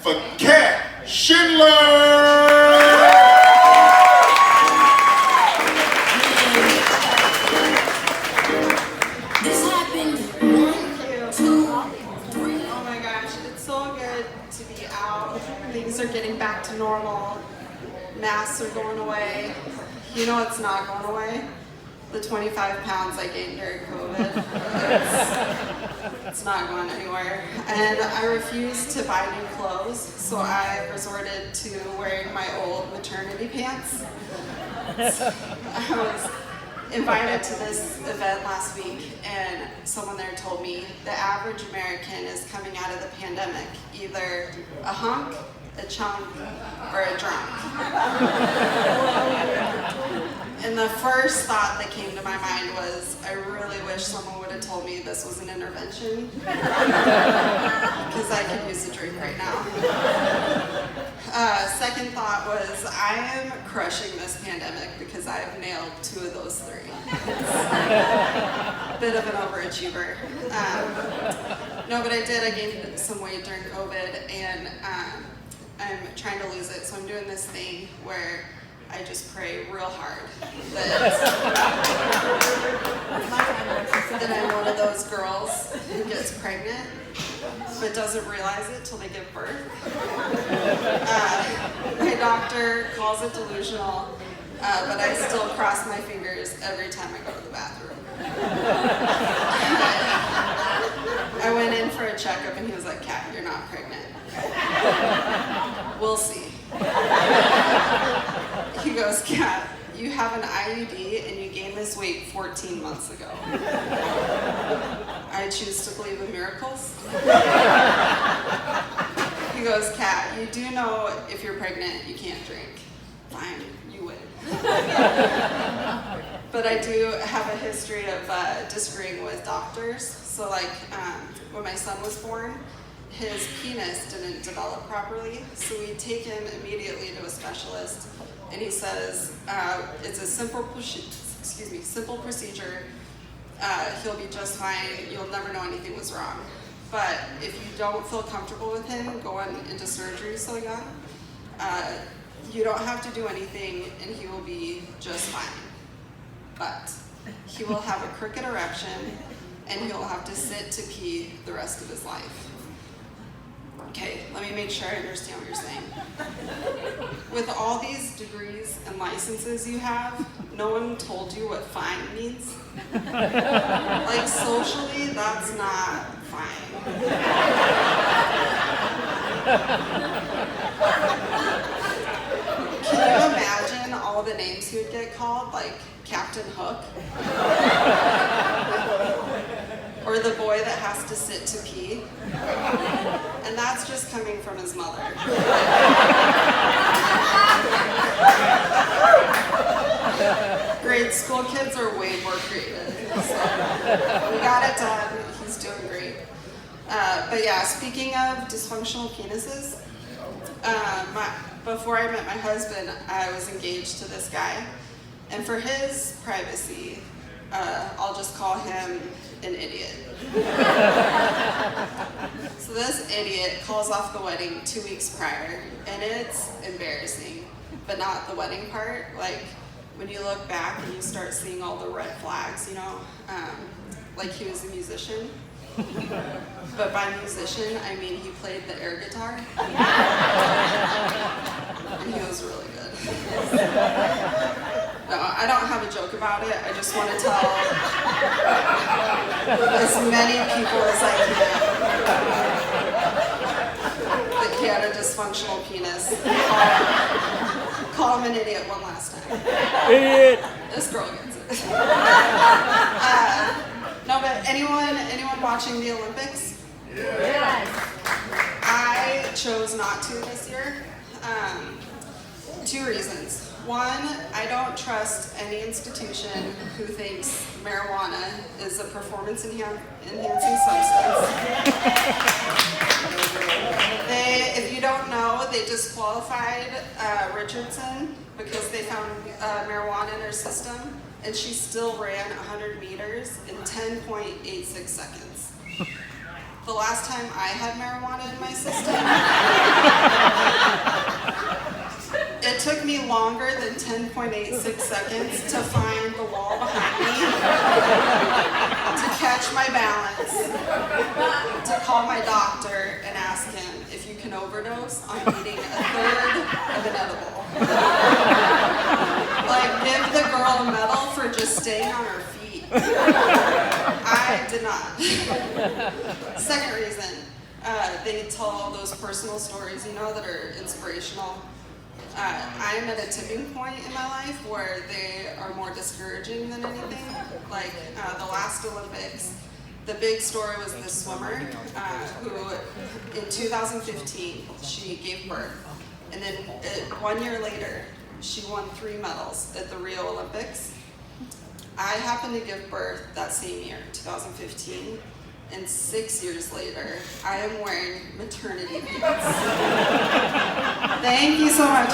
for Kat Schindler! This happened 1, 2, 3. Oh my gosh, it's so good to be out. Things are getting back to normal. Masks are going away. You know what's not going away? The 25 pounds I gained during COVID. It's not going anywhere. And I refused to buy new clothes, so I resorted to wearing my old maternity pants. I was invited to this event last week, and someone there told me the average American is coming out of the pandemic either a hunk, a chunk, or a drunk. And the first thought that came to my mind was, I really wish someone would have told me this was an intervention, because I could use a drink right now. Second thought was, I am crushing this pandemic because I've nailed 2 of those 3. Bit of an overachiever. No, but I did. I gained some weight during COVID, and I'm trying to lose it. So I'm doing this thing where I just pray real hard that I'm one of those girls who gets pregnant but doesn't realize it till they give birth. My doctor calls it delusional, but I still cross my fingers every time I go to the bathroom. I went in for a checkup and he was like, Kat, you're not pregnant. We'll see. He goes, Kat, you have an IUD and you gained this weight 14 months ago. I choose to believe in miracles. He goes, Kat, you do know if you're pregnant, you can't drink. Fine, you win. But I do have a history of disagreeing with doctors. So like when my son was born, his penis didn't develop properly, so we take him immediately to a specialist, and he says it's a simple procedure. He'll be just fine. You'll never know anything was wrong. But if you don't feel comfortable with him going into surgery so young, you don't have to do anything, and he will be just fine. But he will have a crooked erection, and he'll have to sit to pee the rest of his life. Okay, let me make sure I understand what you're saying. With all these degrees and licenses you have, no one told you what fine means? Like socially, that's not fine. Can you imagine all the names he would get called, like Captain Hook? Or the boy that has to sit to pee? And that's just coming from his mother. Grade school kids are way more creative. So we got it done. He's doing great. But yeah, speaking of dysfunctional penises, before I met my husband, I was engaged to this guy. And for his privacy, I'll just call him an idiot. So this idiot calls off the wedding 2 weeks prior, and it's embarrassing, but not the wedding part. Like when you look back and you start seeing all the red flags, you know, like he was a musician. But by musician, I mean he played the air guitar. And he was really good. No, I don't have a joke about it. I just want to tell as many people as I can that he had a dysfunctional penis. Call him an idiot one last time. Idiot! This girl gets it. No, but anyone watching the Olympics? Yes. I chose not to this year. 2 reasons. One, I don't trust any institution who thinks marijuana is a performance enhancing substance. If you don't know, they disqualified Richardson because they found marijuana in her system, and she still ran 100 meters in 10.86 seconds. The last time I had marijuana in my system, 0.86 seconds to find the wall behind me, to catch my balance, to call my doctor and ask him if you can overdose on eating a third of an edible. Like, give the girl a medal for just staying on her feet. I did not. Second reason, they tell all those personal stories, that are inspirational. I am at a tipping point in my life where they are more discouraging than anything. Like the last Olympics, the big story was this swimmer who in 2015, she gave birth. And then 1 year later, she won 3 medals at the Rio Olympics. I happened to give birth that same year, 2015. And 6 years later, I am wearing maternity pants. Thank you so much.